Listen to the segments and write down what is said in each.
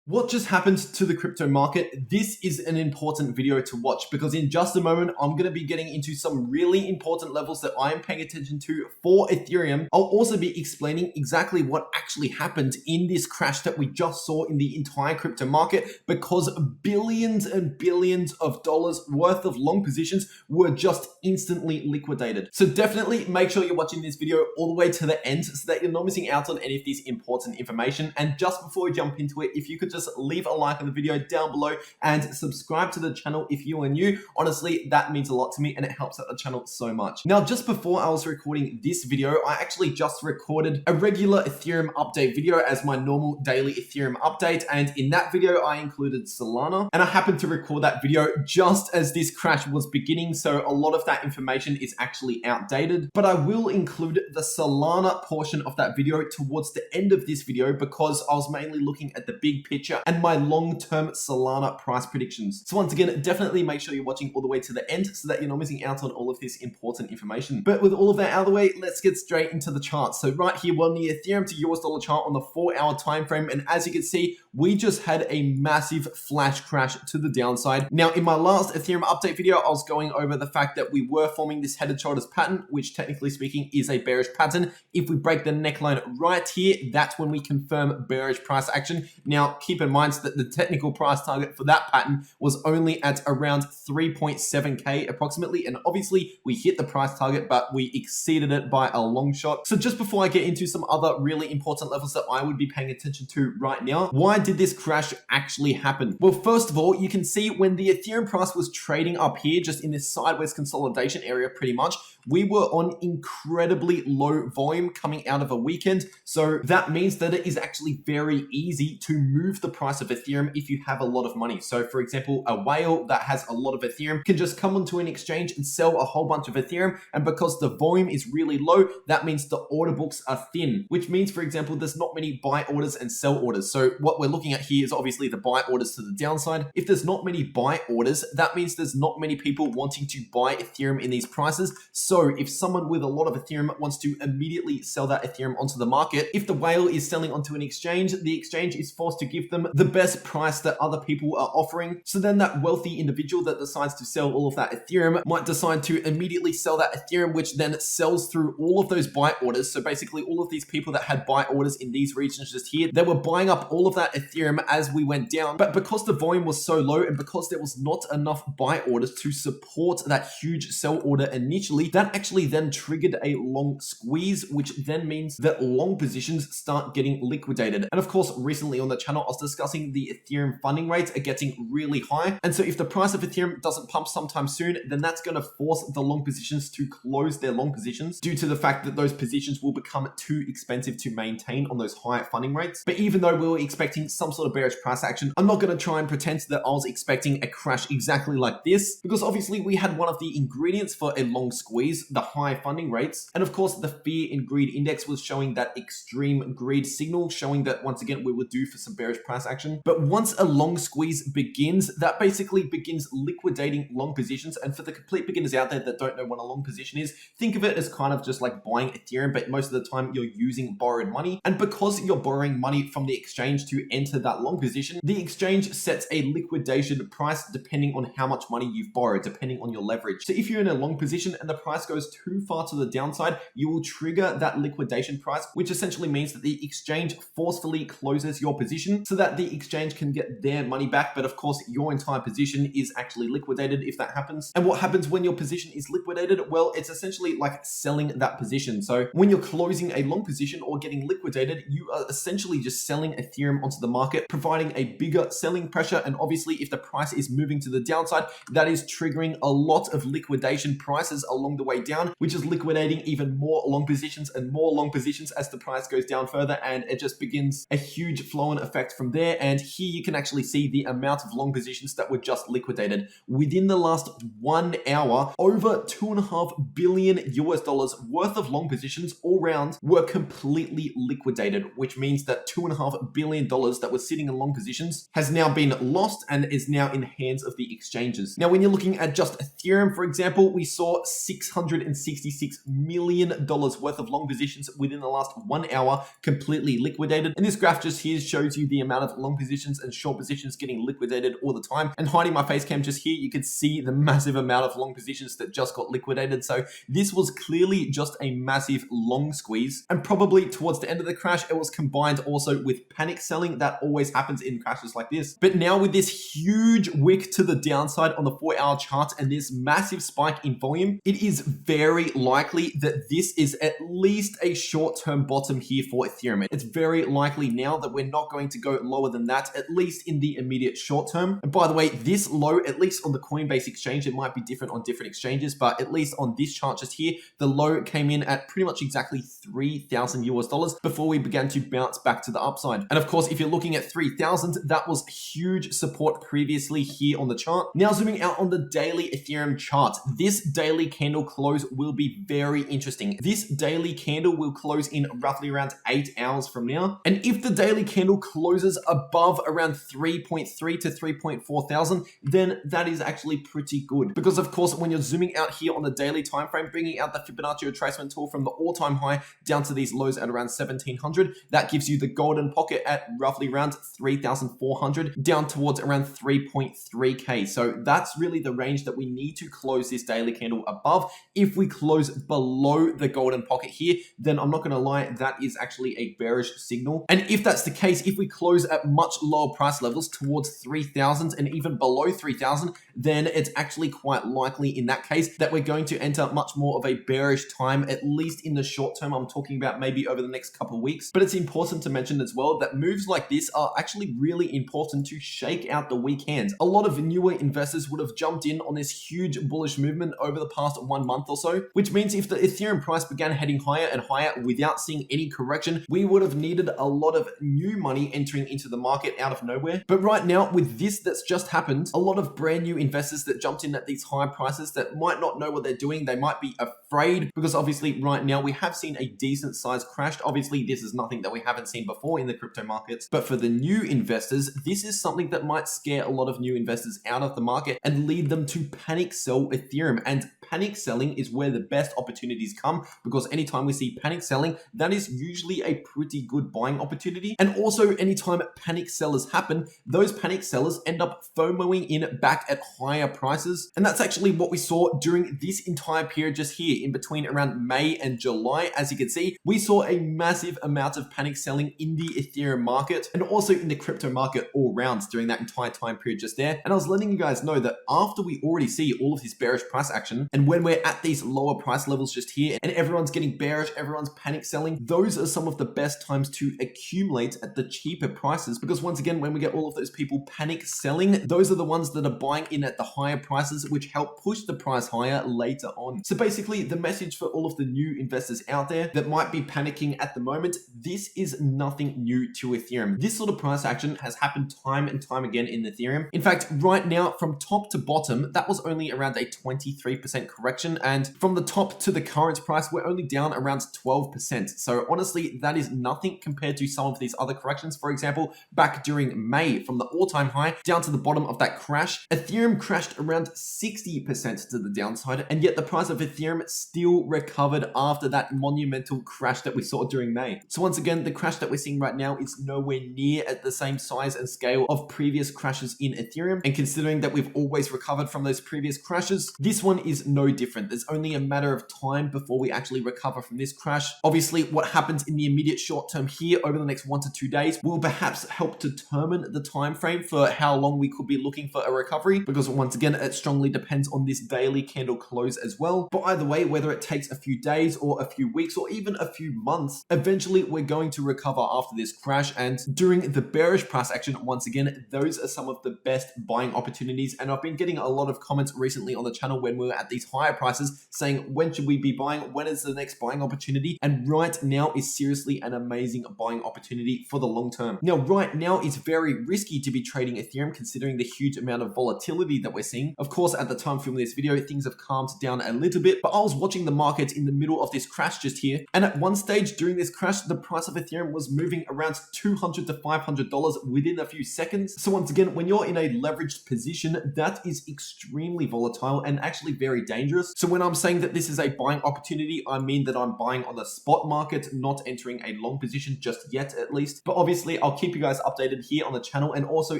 What just happened to the crypto market? This is an important video to watch because in just a moment, I'm going to be getting into some really important levels that I am paying attention to for Ethereum. I'll also be explaining exactly what actually happened in this crash that we just saw in the entire crypto market because billions and billions of dollars worth of long positions were just instantly liquidated. So definitely make sure you're watching this video all the way to the end so that you're not missing out on any of this important information. And just before we jump into it, if you could just leave a like on the video down below and subscribe to the channel if you are new. Honestly, that means a lot to me and it helps out the channel so much. Now, just before I was recording this video, I actually just recorded a regular Ethereum update video as my normal daily Ethereum update. And in that video, I included Solana. And I happened to record that video just as this crash was beginning. So a lot of that information is actually outdated, but I will include the Solana portion of that video towards the end of this video because I was mainly looking at the big picture and my long-term Solana price predictions. So once again, definitely make sure you're watching all the way to the end so that you're not missing out on all of this important information. But with all of that out of the way, let's get straight into the charts. So right here, we're on the Ethereum to US dollar chart on the 4-hour time frame. And as you can see, we just had a massive flash crash to the downside. Now, in my last Ethereum update video, I was going over the fact that we were forming this head and shoulders pattern, which technically speaking is a bearish pattern. If we break the neckline right here, that's when we confirm bearish price action. Now, keep in mind that the technical price target for that pattern was only at around 3.7K approximately. And obviously we hit the price target, but we exceeded it by a long shot. So just before I get into some other really important levels that I would be paying attention to right now, why did this crash actually happen? Well, first of all, you can see when the Ethereum price was trading up here, just in this sideways consolidation area, pretty much, we were on incredibly low volume coming out of a weekend. So that means that it is actually very easy to move the price of Ethereum if you have a lot of money. So for example, a whale that has a lot of Ethereum can just come onto an exchange and sell a whole bunch of Ethereum. And because the volume is really low, that means the order books are thin, which means, for example, there's not many buy orders and sell orders. So what we're looking at here is obviously the buy orders to the downside. If there's not many buy orders, that means there's not many people wanting to buy Ethereum in these prices. So if someone with a lot of Ethereum wants to immediately sell that Ethereum onto the market, if the whale is selling onto an exchange, the exchange is forced to give them the best price that other people are offering. So then that wealthy individual that decides to sell all of that Ethereum might decide to immediately sell that Ethereum, which then sells through all of those buy orders. So basically all of these people that had buy orders in these regions just here, they were buying up all of that Ethereum as we went down. But because the volume was so low and because there was not enough buy orders to support that huge sell order initially, that actually then triggered a long squeeze, which then means that long positions start getting liquidated. And of course, recently on the channel, I was discussing the Ethereum funding rates are getting really high. And so if the price of Ethereum doesn't pump sometime soon, then that's going to force the long positions to close their long positions due to the fact that those positions will become too expensive to maintain on those high funding rates. But even though we were expecting some sort of bearish price action, I'm not going to try and pretend that I was expecting a crash exactly like this, because obviously we had one of the ingredients for a long squeeze, the high funding rates. And of course, the fear and greed index was showing that extreme greed signal, showing that once again, we were due for some bearish price action. But once a long squeeze begins, that basically begins liquidating long positions. And for the complete beginners out there that don't know what a long position is, think of it as kind of just like buying Ethereum, but most of the time you're using borrowed money. And because you're borrowing money from the exchange to enter that long position, the exchange sets a liquidation price depending on how much money you've borrowed, depending on your leverage. So if you're in a long position and the price goes too far to the downside, you will trigger that liquidation price, which essentially means that the exchange forcefully closes your position so that the exchange can get their money back. But of course, your entire position is actually liquidated if that happens. And what happens when your position is liquidated? Well, it's essentially like selling that position. So when you're closing a long position or getting liquidated, you are essentially just selling Ethereum onto the market, providing a bigger selling pressure. And obviously, if the price is moving to the downside, that is triggering a lot of liquidation prices along the way down, which is liquidating even more long positions and more long positions as the price goes down further. And it just begins a huge flow-on effect from there. And here you can actually see the amount of long positions that were just liquidated. Within the last 1 hour, over $2.5 billion US worth of long positions all round were completely liquidated, which means that $2.5 billion that was sitting in long positions has now been lost and is now in the hands of the exchanges. Now, when you're looking at just Ethereum, for example, we saw $666 million worth of long positions within the last 1 hour completely liquidated. And this graph just here shows you the amount amount of long positions and short positions getting liquidated all the time. And hiding my face cam just here, you can see the massive amount of long positions that just got liquidated. So this was clearly just a massive long squeeze. And probably towards the end of the crash, it was combined also with panic selling. That always happens in crashes like this. But now with this huge wick to the downside on the 4-hour chart and this massive spike in volume, it is very likely that this is at least a short-term bottom here for Ethereum. It's very likely now that we're not going to go lower than that, at least in the immediate short term. And by the way, this low, at least on the Coinbase exchange, it might be different on different exchanges, but at least on this chart just here, the low came in at pretty much exactly 3,000 US dollars before we began to bounce back to the upside. And of course, if you're looking at 3,000, that was huge support previously here on the chart. Now zooming out on the daily Ethereum chart, this daily candle close will be very interesting. This daily candle will close in roughly around 8 hours from now. And if the daily candle closes above around 3.3 to 3.4 thousand, then that is actually pretty good. Because of course, when you're zooming out here on the daily time frame, bringing out the Fibonacci retracement tool from the all-time high down to these lows at around 1700, that gives you the golden pocket at roughly around 3,400 down towards around 3.3k. So that's really the range that we need to close this daily candle above. If we close below the golden pocket here, then I'm not going to lie, that is actually a bearish signal. And if that's the case, if we close at much lower price levels towards 3,000 and even below 3,000, then it's actually quite likely in that case that we're going to enter much more of a bearish time, at least in the short term. I'm talking about maybe over the next couple of weeks. But it's important to mention as well that moves like this are actually really important to shake out the weak hands. A lot of newer investors would have jumped in on this huge bullish movement over the past 1 month or so, which means if the Ethereum price began heading higher and higher without seeing any correction, we would have needed a lot of new money entering into the market out of nowhere. But right now, with this that's just happened, a lot of brand new investors that jumped in at these high prices that might not know what they're doing, they might be afraid because obviously right now we have seen a decent size crash. Obviously, this is nothing that we haven't seen before in the crypto markets, but for the new investors, this is something that might scare a lot of new investors out of the market and lead them to panic sell Ethereum. And panic selling is where the best opportunities come, because anytime we see panic selling, that is usually a pretty good buying opportunity. And also anytime panic sellers happen, those panic sellers end up FOMOing in back at higher prices. And that's actually what we saw during this entire period just here in between around May and July. As you can see, we saw a massive amount of panic selling in the Ethereum market and also in the crypto market all round during that entire time period just there. And I was letting you guys know that after we already see all of this bearish price action, and when we're at these lower price levels just here and everyone's getting bearish, everyone's panic selling, those are some of the best times to accumulate at the cheaper prices. Because once again, when we get all of those people panic selling, those are the ones that are buying in at the higher prices, which help push the price higher later on. So basically, the message for all of the new investors out there that might be panicking at the moment, this is nothing new to Ethereum. This sort of price action has happened time and time again in Ethereum. In fact, right now, from top to bottom, that was only around a 23% correction. And from the top to the current price, we're only down around 12%. So honestly, that is nothing compared to some of these other corrections. For example, back during May, from the all-time high down to the bottom of that crash, Ethereum crashed around 60% to the downside, and yet the price of Ethereum still recovered after that monumental crash that we saw during May. So once again, the crash that we're seeing right now is nowhere near at the same size and scale of previous crashes in Ethereum. And considering that we've always recovered from those previous crashes, this one is no different. There's only a matter of time before we actually recover from this crash. Obviously, what happens in the immediate short term here over the next 1 to 2 days will perhaps help determine the time frame for how long we could be looking for a recovery, because once again, it strongly depends on this daily candle close as well. But either way, whether it takes a few days or a few weeks or even a few months, eventually we're going to recover after this crash. And during the bearish price action, once again, those are some of the best buying opportunities. And I've been getting a lot of comments recently on the channel when we were at these higher prices saying, when should we be buying? When is the next buying opportunity? And right now is seriously an amazing buying opportunity for the long term. Now, right now it's very risky to be trading Ethereum considering the huge amount of volatility that we're seeing. Of course, at the time filming this video, things have calmed down a little bit, but I was watching the market in the middle of this crash just here. And at one stage during this crash, the price of Ethereum was moving around $200 to $500 within a few seconds. So once again, when you're in a leveraged position, that is extremely volatile and actually very dangerous. So when I'm saying that this is a buying opportunity, I mean that I'm buying on the spot market, not entering a long position just yet at least. But obviously I'll keep you guys updated here on the channel and also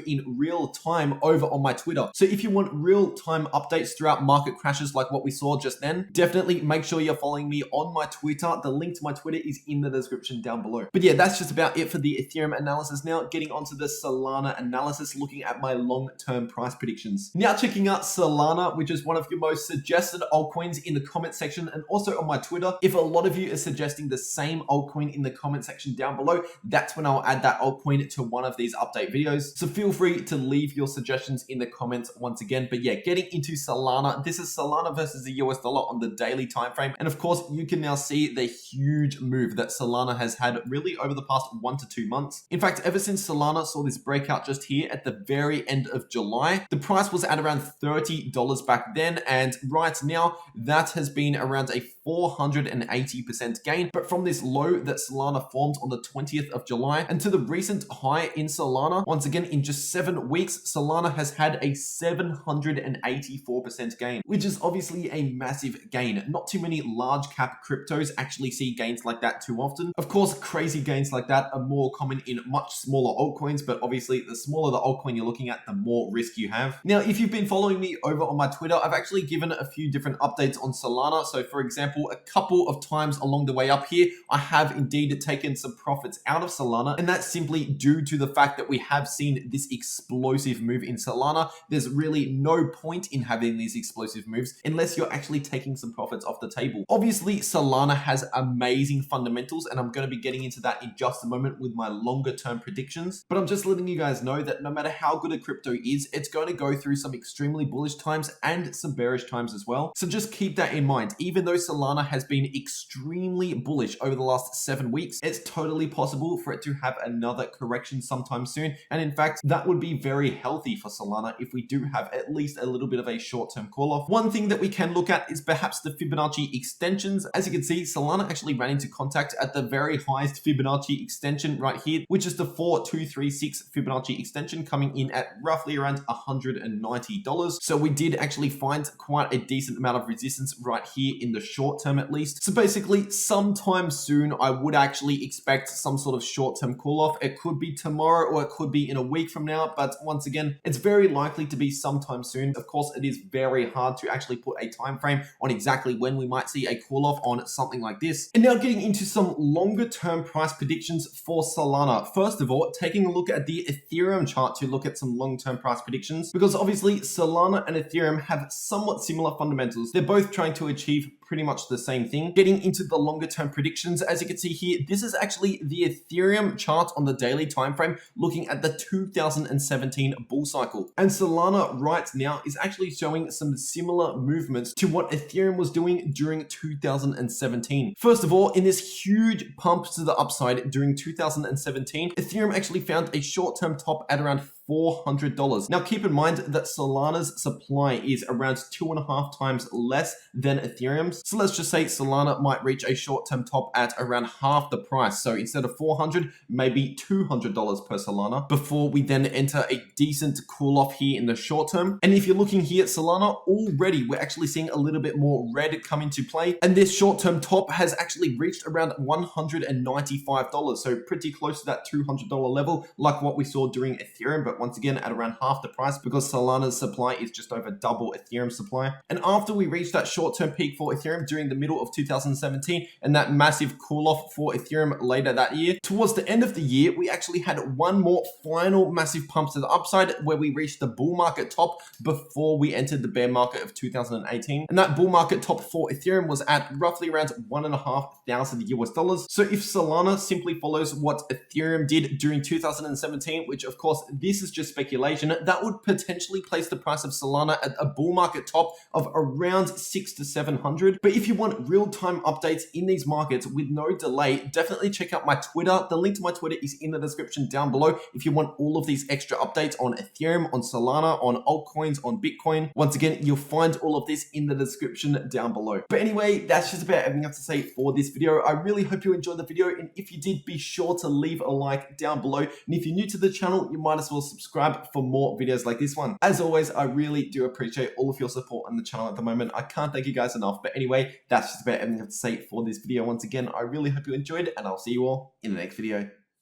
in real time over on my Twitter. So if you want real time updates throughout market crashes like what we saw just then, definitely make sure you're following me on my Twitter. The link to my Twitter is in the description down below. But yeah, that's just about it for the Ethereum analysis. Now getting onto the Solana analysis, looking at my long-term price predictions. Now checking out Solana, which is one of your most suggested altcoins in the comment section and also on my Twitter. If a lot of you are suggesting the same altcoin in the comment section down below, that's when I'll add that altcoin to one of these update videos. So feel free to leave your suggestions in the comments once again. But yeah, getting into Solana, this is Solana versus the US dollar on the daily time frame. And of course, you can now see the huge move that Solana has had really over the past 1 to 2 months. In fact, ever since Solana saw this breakout just here at the very end of July, the price was at around $30 back then. And right now, that has been around a 480% gain. But from this low that Solana formed on the 20th of July and to the recent high in Solana, once again, in just 7 weeks, Solana has had a 784% gain, which is obviously a massive gain. Not too many large cap cryptos actually see gains like that too often. Of course, crazy gains like that are more common in much smaller altcoins, but obviously the smaller the altcoin you're looking at, the more risk you have. Now, if you've been following me over on my Twitter, I've actually given a few different updates on Solana. So for example, a couple of times along the way up here, I have indeed taken some profits out of Solana, and that's simply due to the fact that we have seen this explosive move in Solana. There's really no point in having these explosive moves unless you're actually taking some profits off the table. Obviously, Solana has amazing fundamentals, and I'm going to be getting into that in just a moment with my longer term predictions. But I'm just letting you guys know that no matter how good a crypto is, it's going to go through some extremely bullish times and some bearish times as well. So just keep that in mind. Even though Solana has been extremely bullish over the last 7 weeks, it's totally possible for it to have another correction sometime soon. And in fact, that would be very healthy for Solana if we do have at least a little bit of a short-term call-off. One thing that we can look at is perhaps the Fibonacci extensions. As you can see, Solana actually ran into contact at the very highest Fibonacci extension right here, which is the 4236 Fibonacci extension, coming in at roughly around $190. So we did actually find quite a decent amount of resistance right here in the short term at least. So basically, sometime soon, I would actually expect some sort of short-term cool-off. It could be tomorrow or it could be in a week from now, but once again, it's very likely to be sometime soon. Of course, it is very hard to actually put a time frame on exactly when we might see a cool-off on something like this. And now getting into some longer-term price predictions for Solana. First of all, taking a look at the Ethereum chart to look at some long-term price predictions, because obviously Solana and Ethereum have somewhat similar fundamentals. They're both trying to achieve pretty much the same thing. Getting into the longer term predictions, as you can see here, this is actually the Ethereum chart on the daily time frame, looking at the 2017 bull cycle. And Solana right now is actually showing some similar movements to what Ethereum was doing during 2017. First of all, in this huge pump to the upside during 2017, Ethereum actually found a short-term top at around $400. Now keep in mind that Solana's supply is around 2.5 times less than Ethereum's. So let's just say Solana might reach a short-term top at around half the price. So instead of $400, maybe $200 per Solana before we then enter a decent cool off here in the short term. And if you're looking here at Solana, already we're actually seeing a little bit more red come into play. And this short-term top has actually reached around $195. So pretty close to that $200 level, like what we saw during Ethereum, but once again at around half the price because Solana's supply is just over double Ethereum's supply. And after we reached that short-term peak for Ethereum during the middle of 2017 and that massive cool-off for Ethereum later that year, towards the end of the year, we actually had one more final massive pump to the upside where we reached the bull market top before we entered the bear market of 2018. And that bull market top for Ethereum was at roughly around $1,500 US. So if Solana simply follows what Ethereum did during 2017, which of course this is just speculation, that would potentially place the price of Solana at a bull market top of around $600 to $700. But if you want real-time updates in these markets with no delay, definitely check out my Twitter. The link to my Twitter is in the description down below if you want all of these extra updates on Ethereum, on Solana, on altcoins, on Bitcoin. Once again, you'll find all of this in the description down below. But anyway, that's just about everything I have to say for this video. I really hope you enjoyed the video, and if you did, be sure to leave a like down below. And if you're new to the channel, you might as well subscribe for more videos like this one. As always, I really do appreciate all of your support on the channel at the moment. I can't thank you guys enough. But anyway, that's just about everything I have to say for this video. Once again, I really hope you enjoyed, and I'll see you all in the next video.